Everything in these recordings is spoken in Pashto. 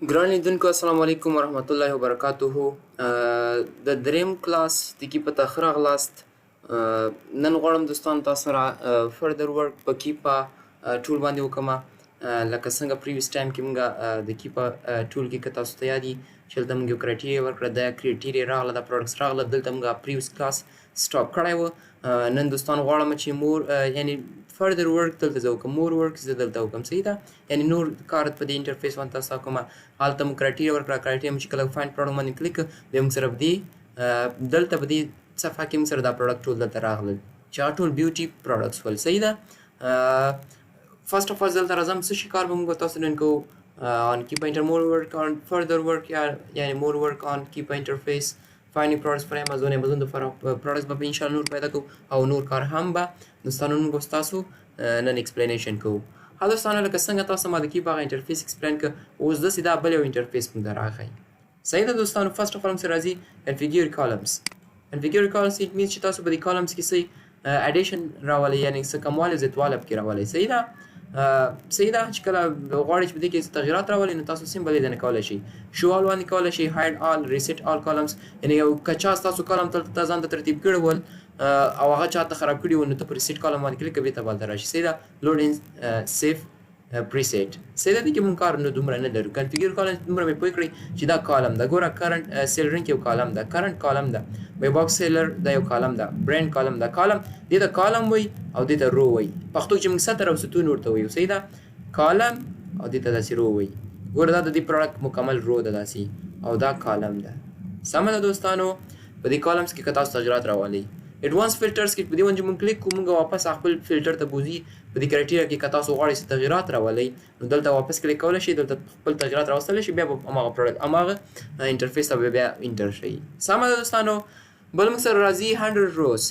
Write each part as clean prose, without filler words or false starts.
ګران لیدونکو السلام علیکم ورحمت الله وبرکاتہ د دریم کلاس د کیپا ته ښه راغلاست. نن غواړم دوستانو تاسو سره فردر ورک په کیپا ټول باندې وکړم. لکه څنګه پریویس ټایم کې موږ د کیپا ټول کې که تاسو ته یاد وي چې دلته موږ یو کرایټیریا ورکړه، دا کرایټیریا راغله، دا پروډکټس راغله، دلته موږ پریویس کلاس سټاپ کړی و. نن دوستانو غواړم چې مور یعنی فردر ورک دلته زه وکړم، مور ورک زه دلته وکړم، صحیح ده؟ یعنی نور کار په دې انټرفیس باندې تاسو ته کومه هلته مو کرایټیریا ورکړه، کرایټیریا مو چې کله فایند پروډکټ باندې کلیک کړه بیا موږ سره په دې دلته په دې صفحه کې موږ سره دا پروډکټ ټول دلته راغلل چې هغه ټول بیوټي پروډکټس ول، صحیح ده؟ فرست اف آل دلته راځم څه شي کار به موږ تاسو نن کوو on Keepa more work on further work يعني more work on Keepa interface finding products for Amazon د products به ان شاء الله نور پیدا کوو او نور کار هم به دوستانو موږ ستاسو نن ایکسپلینیشن کوو. ها دوستانو لکه څنګه تاسو ما د کیپا انټرفیس ایکسپلین کړ، اوس داسې دا بل یو انټرفیس موږ ته راغی، صحیح ده دوستانو؟ فرست اف آل موږ سره راځي کنفیګر کالمز. کنفیګر کالمز اټ مینز چې تاسو په دې کالمز کې څه اډیشن راولئ، یعنی څه کموالی زیاتوالی پکې راولئ، صحیح ده؟ صحیح ده چې کله غواړئ چې په دې کې تغیرات راولئ نو تاسو سمبل یې دننه کولی شئ، شو آل باندې کولی شئ، هاید آل، ریسیټ آل کالمز. یعنی یو که چا ستاسو کالم ته ځان ته ترتیب کړي ول او هغه چاته خراب کړي ول نو ته په ریسیټ کالم باندې کلیک کوې بېرته بهلته راشي، صحیح ده؟ لوډ ان سیف پریسیټ، صحیح ده؟ دې کې مونږ کار نو دومره نه لرو. کنفیګر کالم دومره مې پوه کړئ چې دا کالم ده، ګوره کرنټ سیلرینګ یو کالم ده، کرنټ کالم ده، وی باکس سیلر دا یو کالم ده، برینډ کالم ده. کالم دې ته کالم وایي او دې ته رو وایي، پښتو کې موږ سطر او ستون ورته وایو، صحیح ده؟ کالم او دې ته داسې رو وایي. ګوره دا د دې پروډکټ مکمل رو ده داسې او دا کالم ده، سمه ده دوستانو؟ په دې کالمز کې که تاسو تغیرات راولئ ایډوانس فلټرز کې په دې باندې مونږ کلیک کوو، مونږ واپس خپل فلټر ته بوځي. په دې کرایټیریا کې که تاسو غواړئ چې تغیرات راولئ نو دلته واپس کلیک کولی شئ، دلته خپل تغیرات راوستلی شئ، بیا به هماغه پروډکټ هماغه انټرفیس ته بیا انټر شئ، سمه ده دوستانو؟ بل موږ سره راځي 100 روز.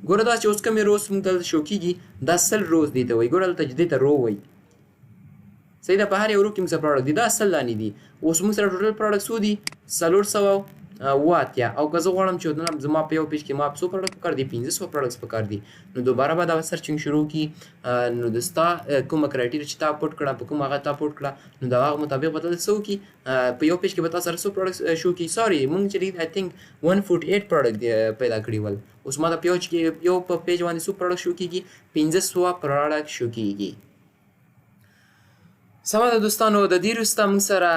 ګوره دا چې اوس کومې روز موږ دلته شو کېږي دا 100 روز دې ته وایي، ګوره دلته چې دې ته رو وایي، صحیح ده؟ په هر یو رو کې موږ سره پروډکټ دي، دا 100 دانې دي. اوس موږ سره ټوټل پروډکټ څو دي؟ 400 او که زه غواړم چې زما په یو پیج کې ما 100 پروډکټ پکار دي، 1500 پروډکټس پکار دي، نو دوباره به دا سرچینګ شروع کړي، نو د ستا کومه کرایټیریا چې تا پوټ کړه په کوم هغه تا پوټ کړه نو د هغه مطابق به دلته څه وکړي، په یو پیج کې به تا سره 100 پروډکټس شو کړي. سوري مونږ چې آی تھنک 148 پروډکټ پیدا کړي ول، اوس ما د پیج کې یو په پیج باندې 100 پروډکټ شو کېږي، 1500 پروډکټ شو کېږي، سمه ده دوستانو؟ د دې وروسته موږ سره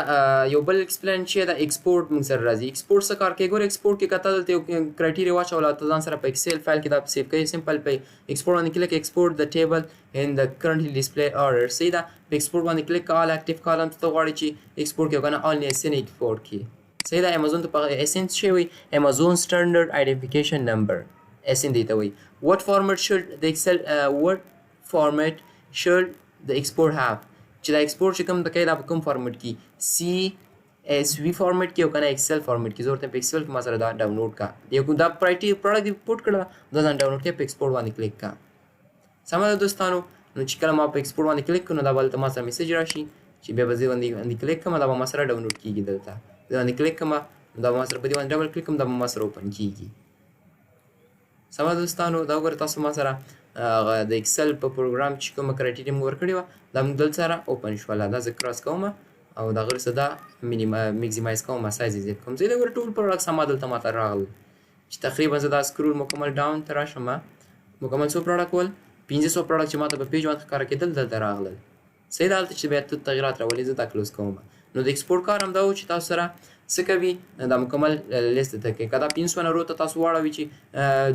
یو بل ایکسپلین چې د ایکسپورټ موږ سره راځي. ایکسپورټ څه کار کوي؟ ګوره ایکسپورټ کې که تا دلته یو کرایټیریا واچوله ته ځان سره په ایکسل فایل کې دا سیف کوي، سمپل په ایکسپورټ باندې کلیک ایکسپورټ د ټیبل ان د کرنټلی ډسپلی order، صحیح ده؟ په ایکسپورټ باندې کلیک آل اکټیو کالم ته غواړئ چې ایکسپورټ کې کنه آل اس ان ایکسپورټ کړي، صحیح ده؟ امازون ته په اس ان شي وي، امازون سټانډرډ آیډنټیفیکیشن نمبر اس ان دی ته وي. what format should the excel what format should the export have؟ چې دا ایکسپورټ چې کوم د کوي دا په کوم فارمیټ کې؟ CSV فارمیټ کې او کنه ایکسل فارمیټ کې. زه ورته په ایکسل کې ما سره دا ډاونلوډ کا، یو دا پروډکټ دې پوټ کړه دا ځان ډاونلوډ کې په ایکسپورټ باندې کلیک کا، سمه ده دوستانو؟ نو چې کله ما په ایکسپورټ باندې کلیک کړو نو دا به دلته ما سره میسج راشي چې بیا به زه باندې کلیک کوم دا به ما سره ډاونلوډ کېږي، دلته زه باندې کلیک کوم دا به ما سره په دې باندې ډبل کلیک کوم دا به ما سره اوپن کېږي، سمه دوستانو؟ دا وګوره تاسو ما سره د ایکسل په پروګرام چې کومه کرایټیریا موږ ورکړې وه دا موږ دلته سره اوپن شوله، دا زه کراس کوم او د هغه وروسته دا میکزیمایز کوم، سایز یې زیات کوم، زه د ګوره ټول پروډکټس همه دلته ماته راغلل چې تقریبا زه دا سکرول مکمل ډاون ته راشم مکمل څو پروډکټ ول 1500 پروډکټ چې ماته په پیج باندې ښکاره کېدل دلته راغلل، صحیح ده؟ هلته چې بیا ته تغیرات راولې زه دا کلوز کوم. نو د ایکسپورټ کار همدا و چې تاسو سره څه کوي دا مکمل لیست ته کوي. که دا 500 نه رو ته تاسو واړوي چې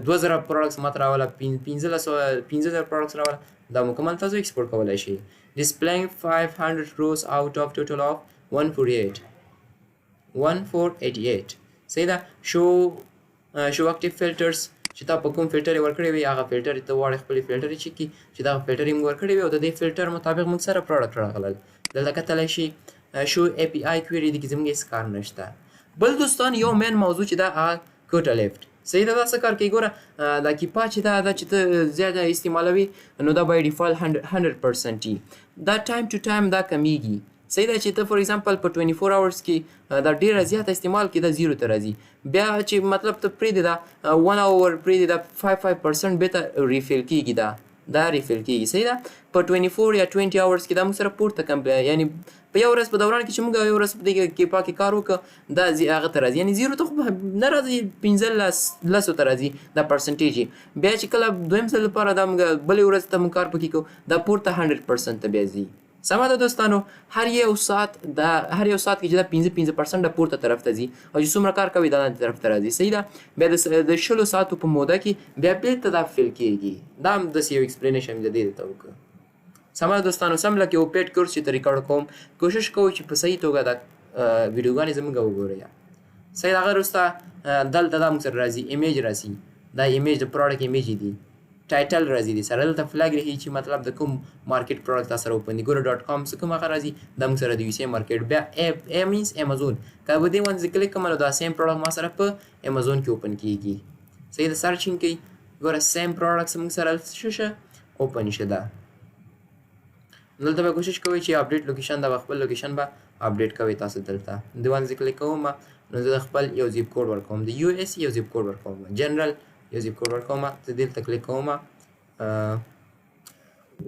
2000 پروډکټس ماته راوله، 15,000 پروډکټس راوله، دا مکمل تاسو ایکسپورټ کولی شئ. displaying 500 rows out of total of 148 صحیح ده؟ شو اکټیو فلټرز چې تا په کوم فلټر یې ورکړی وي هغه فلټر ته واړې خپلې فلټر یې چک کړي چې دغه فلټر یې موږ ورکړی وي او د دې فلټر مطابق موږ سره پروډکټ راغلل. دلته کتلی شي شو اے پی آی کویري دي کې زموږ هېڅ کار نشته. بل دوستان یو مین موضوع چې دا کوټه لیفټ، صحیح ده؟ دا څه کار کوي؟ ګوره دا کیپا چې دا چې ته زیاته استعمالوي نو دا بای ډیفالټ 100% وي، دا ټایم ټو ټایم دا کمیږي، صحیح ده؟ چې ته فور ایگزامپل په 24 hours کې دا ډېره زیاته استعمال کې دا 0 ته راځي، بیا چې مطلب ته پرېږدې دا 1 hour پرېږدې دا 5% بېرته ریفیل کېږي، دا دا ریفیل کېږي. صحیح ده. په 24 یا 20 اورز کې دا موږ سره پورته یعنی په یو ورځ په دوران کې چې موږ یو ورځ په دې کیپا کې کار وکړو دا هغه ته راځي، یعنی 0 ته خو نه راځي، 15 ته راځي دا پرسنټیج. بیا چې کله دویم ځل لپاره دا موږ بلې ورځ ته موږ کار پکې کوو دا پورته 100% ته بیا ځي. سمه ده دوستانو. هر یو ساعت کې چې دا 15% د پورته طرف ته ځي او چې څومره کار کوي دا لاندې طرف ته راځي. صحیح ده. بیا د 20 ساعتو په موده کې بیا بیرته دا فیل کېږي. دا هم داسې یو ایکسپلینیشن د دې ته وکړو. سمه ده دوستانو. سم لکه یو پیډ کورس چې ته ریکارډ کوم، کوشش کوو چې په صحیح توګه دا ویډیوګانې زموږ وګورئ. صحیح. هغه وروسته دلته دا موږ سره راځي ایمیج راځي. دا ایمیج د پروډکټ ایمیج دی. ټایټل راځي دي سره دلته فلیګ راځي چې مطلب د کوم مارکیټ پروډکټ تاسو سره اوپن دي. ګوره .com څه کوم هغه راځي دا موږ سره د یو سی مارکیټ. بیا ا مینز امازون. که به دې باندې کلیک کوم نو دا سیم پروډکټ ما سره په امازون کې اوپن کیږي. صحیح ده. سرچینګ کوي ګوره سیم پروډکټس موږ سره ششه اوپن شده. دلته به کوشش کوئ چې اپډیټ لوکیشن دا خپل لوکیشن به اپډیټ کوئ تاسو دلته. د باندې کلیک کوم نو زه خپل یو زیپ کوډ ورکوم، د یو اس یو زیپ کوډ ورکوم، جنرال یو زیپ کوډ ورکوم. زه دلته کلیک کوم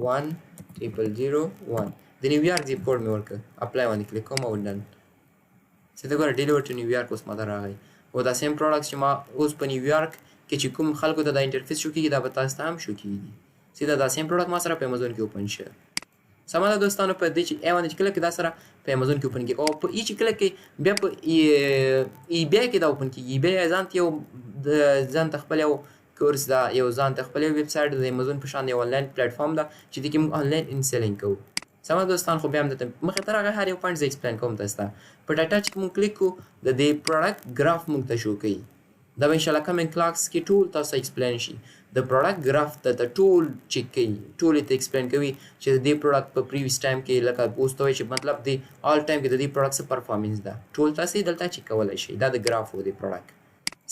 1001 د نیویارک زیپ کوډ مې ورکړ. اپلای باندې کلیک کوم او ډن. څه دا ګوره ډیلیور ټو نیویارک اوس ماته راغی. او دا سیم پروډکټس چې ما اوس په نیویارک کې چې کوم خلکو ته دا انټرفیس شو کېږي دا به تاسو ته هم شو کېږي. سیده دا سیم پروډکټ ما سره په امازون کې اوپن شه. سمه ده دوستانو. په دې چې ای باندې چې کلیک دا سره په امازون کې اوپن کېږي او په ای چې کلیک کوي بیا په ای بیا کې دا اوپن کېږي. بیا ځان ته یو ځان ته خپل یو کورس دا یو ځان ته خپل ویب سایټ د امازون په شان یو آنلاین پلیټفارم ده چې دې کې موږ آنلاین انسیلینګ کوو. سمه دوستان. خو بیا هم دلته مخې ته راغی هر یو پوینټ زه ایکسپلین کوم تاسو ته. په ډاټا چې موږ کلیک کوو د دې پروډکټ ګراف موږ ته شو کوي. دا به انشاءالله کمنګ کلاس کې ټول تاسو ایکسپلین شي. د پروډکټ ګراف ته ټول چیک کوي، ټول ته ایکسپلین کوي چې د دې پروډکټ په پریویس ټایم کې لکه اوس ته چې مطلب د آل ټایم کې د دې پروډکټ څه پرفارمنس ده ټول تاسو دلته چیک کولای شئ. دا د ګراف و د پروډکټ.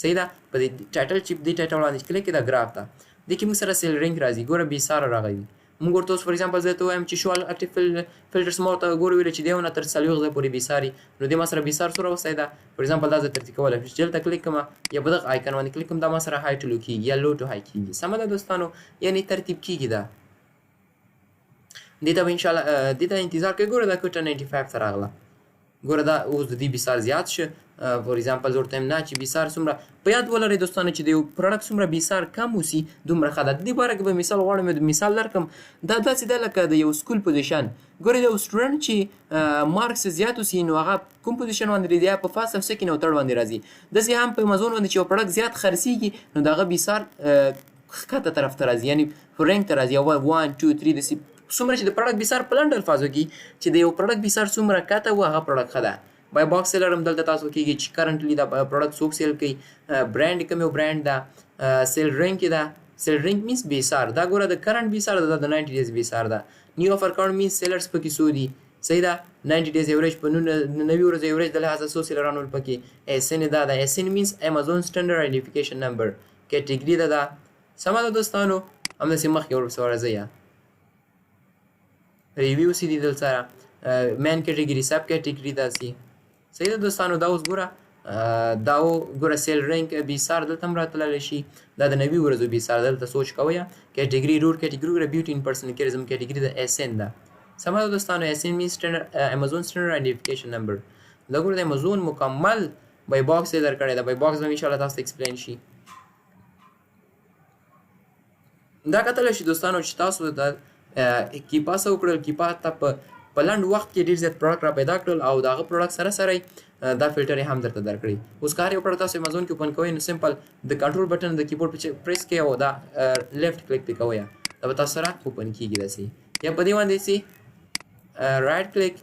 صحیح ده. په دې ټایټل چې دې ټایټل باندې کلیک کړئ دا ګراف ده. دې کې موږ سره سیل رینک راځي. ګوره بي ساره راغلی. موږ ورته اوس فور ایگزامپل زه ته وایم چې شوال اکټیو فلټرز ما ورته ګوره ویل چې دیونه تر 40 ځله پورې بي ساري نو دې ما سره بي سار سره وسای ده. فور ایگزامپل دا زه ترتیب کولی شم چې دلته کلیک کوم یا په دغه آیکن باندې کلیک کوم دا ما سره های ټو لو کېږي یا لو ټو های کېږي. سمه ده دوستانو. یعنی ترتیب کېږي دا. دې ته به انشاءالله دې ته انتظار کوئ. ګوره دا کوټه 95 ته راغله. ګوره دا اوس د دې بسار زیات شه. فور ایگزامپل زه ورته یم نه چې بسار څومره په یاد ولرئ دوستانو چې د یو پروډکټ څومره بسار کم اوسي دومره ښه ده. د دې باره کې به مثال غواړم مثال درکړم. دا داسې ده لکه د یو سکول پوزیشن. ګورئ یو سټوډنټ چې مارکس زیات اوسي نو هغه کوم پوزیشن باندې دی یا په فاست او سیکنډ او ترډ باندې راځي. داسې هم په امازون باندې چې یو پروډکټ زیات خرڅېږي نو د هغه بسار ښکته طرف ته راځي یعنی رینک ته راځي. 1 2 3 داسې څومره چې د پروډکټ بسار په لنډ الفاظو کې چې د یو پروډکټ بسار څومره کته و هغه پروډکټ ښه ده. بای باکس سیلر هم دلته تاسو کېږي چې کرنټلی دا پروډکټ څوک سیل کوي. برانډ کوم یو برانډ ده. سیل رینک ده. سیل رینک مینس بسار. دا ګوره د کرنټ بسار ده د 90 ډیز بسار ده. نیو افر کاونټ مینس سیلرز پکې څو دي. صحیح ده. 90 ډیز ایوریج په 90 ورځو ایوریج د لحاظه څو سیلران ول پکې. اس ان دا ده. اس ان مینس امازون سټانډرډ آیډنټیفیکیشن نمبر. کټګوري ده دا. سمه ده دوستانو. همداسې مخکې ورپسې ورځئ یا ریویو سی دي دل سره مین کټګوري سب کټګوري داسې. صحیح ده دوستانو. دا اوس ګوره دا ګوره سیل رینک بسار دلته هم راتللی شي. دا د 90 ورځو بسار دلته سوچ کوئ. کټګوري روډ کټګوري ګوره بیوټي ان پرسنالیزم کټګوري د اس ان ده. سمه ده دوستانو. اس ان مینس امازون سټانډرډ آیډنټیفیکیشن نمبر. دا ګوره د امازون مکمل بای باکس یې درکړی ده. بای باکس به انشاءالله تاسو ته ایکسپلین شي. دا کتلی شي دوستانو چې تاسو د کیپا څه وکړل. کیپا ته په لنډ وخت کې ډېر زیات پروډکټ را پیدا کړل او د هغه پروډکټ سره سره دا فلټر یې هم درته درکړي. اوس که هر یو پروډکټ تاسو امازون کې اوپن کوئ نو سمپل د کنټرول بټن د کیبورډ په پریس کوئ او دا لیفټ کلیک پې کوئ دا به تاسو سره اوپن کېږي داسې. یا په دې باندې چې رایټ کلیک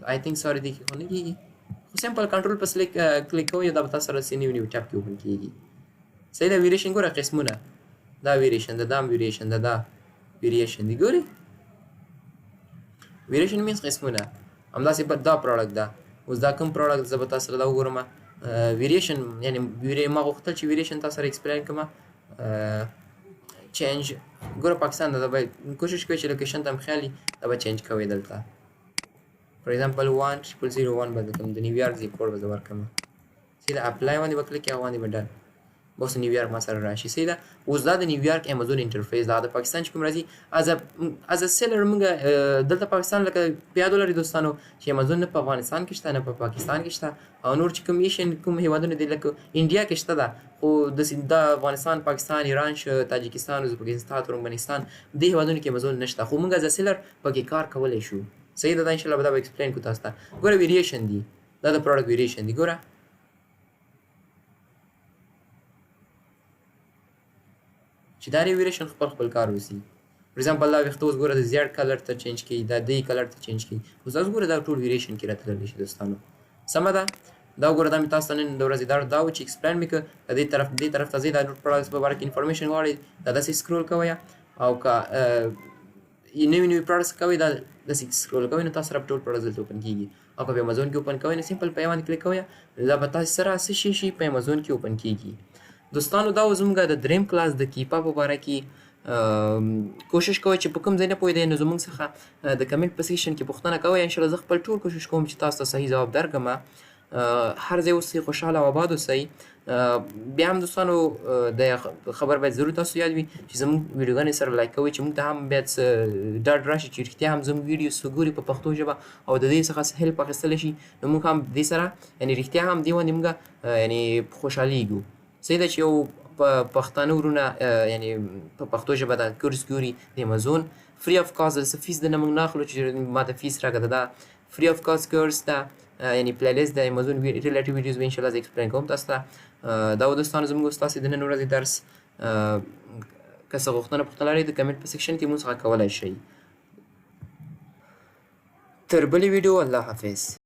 آی تھنک سوري دې کې خو نه کېږي خو سمپل کنټرول په کلیک کوئ دا به تاسو سره نیو نیو ټیب کې اوپن کېږي. صحیح ده. ویریشن ګوره قسمونه دا ویریشن ده دا هم ویریشن ده دا ویریشن دي. ګورئ ویریشن مینس قسمونه همداسې دا پروډکټ ده. اوس دا کوم پروډکټ زه به تاسو سره دا وګورم. ویریشن یعنی ما غوښتل چې ویریشن تاسو سره ایکسپلین کړم. چینج ګوره پاکستان ده. دا به کوشش کوئ چې لوکیشن ته هم خیال وي دا به چینج کوئ دلته. فور ایگزامپل 1001 به کوم د نیویارک زیپ کوډ به زه ورکړم. سیده اپلای باندې به کلیک کوئ هغه باندې به ډن. اوس نیویارک ما سره راشي صحیح ده. اوس دا د نیویارک امازون انټرفیس دا د پاکستان چې کوم راځي از ا سیلر موږ دلته پاکستان لکه په یاد ولرئ دوستانو چې امازون نه په افغانستان کې شته نه په پاکستان کې شته او نور چې کوم ایشین کوم هیوادونه دي لکه انډیا کې شته ده خو د افغانستان پاکستان ایران تاجکستان ازبکستان ترکمنستان دې هیوادونو کې امازون نشته خو موږ از ا سیلر پکې کار کولی شو صحیح ده. دا ان شاء الله به دا ایکسپلین کو تاسو ته. ګوره ویریشن دي دا د پروډکټ ویریشن دي. ګوره چې دا ویریشن خپل کار وسی. فور ایگزامپل دا وخت اوس ګوره د زیړ کلر ته چینج کی دا دی کلر ته چینج کی اوس تاسو ګوره دا ټول ویریشن کې راتللی شي دوستانو. سمه ده. دا ګوره دا مې تاسو ته نن د ورځې دا و چې ایکسپلین مې کړ دې طرف ته ځئ دا نور پروډکټس په باره کې انفارمیشن غواړئ دا داسې سکرول کوئ او که نوي پروډکټس کوئ دا داسې سکرول کوئ نو تاسو سره ټول پروډکټس دلته اوپن کېږي او که په امازون کې اوپن کوئ نو سمپل په یو باندې کلیک کوئ دا به تاسو سره څه شي په امازون کې اوپن کېږي. دوستانو دا زموږ د دریم کلاس د کیپا په باره کې کوشش کوئ چې په کوم ځای نه پوهېدئ نو زموږ څخه د کمنټ په سیکشن کې پوښتنه کوئ. انشاءالله زه خپل ټول کوشش کوم چې تاسو ته صحیح ځواب درکړم. هر ځای اوسئ خوشحاله او آباد اوسئ. بیا هم دوستانو د خبر باید ضرور تاسو یاد وي چې زموږ ویډیوګانې سره لایک کوئ چې موږ ته هم بیا څه ډاډ راشي چې رښتیا هم زموږ ویډیوز ګوري په پښتو ژبه او د دې څخه هیلپ اخیستلی شي نو موږ هم دې سره یعنې رښتیا هم دې باندې موږ یعنې خوشحالیږو. صحیح ده چې یو پښتانه ورونه یعنې په پښتو ژبه دا کورس ګوري د امازون فري اف کاست د څه فیس د نه موږ نه اخلو چې ما ته فیس راکړه دا فري اف کاست کورس ده یعنې پلی لیست د امازون ریلیټیو ویډیوز به انشاءالله زه ایکسپلین کوم تاسو ته. دا و دوستانو زموږ ستاسې د نن ورځې درس که څه پوښتنه لرئ د کمنټ په سیکشن کې موږ څخه کولی شئ. تر بلې ویډیو الله حافظ.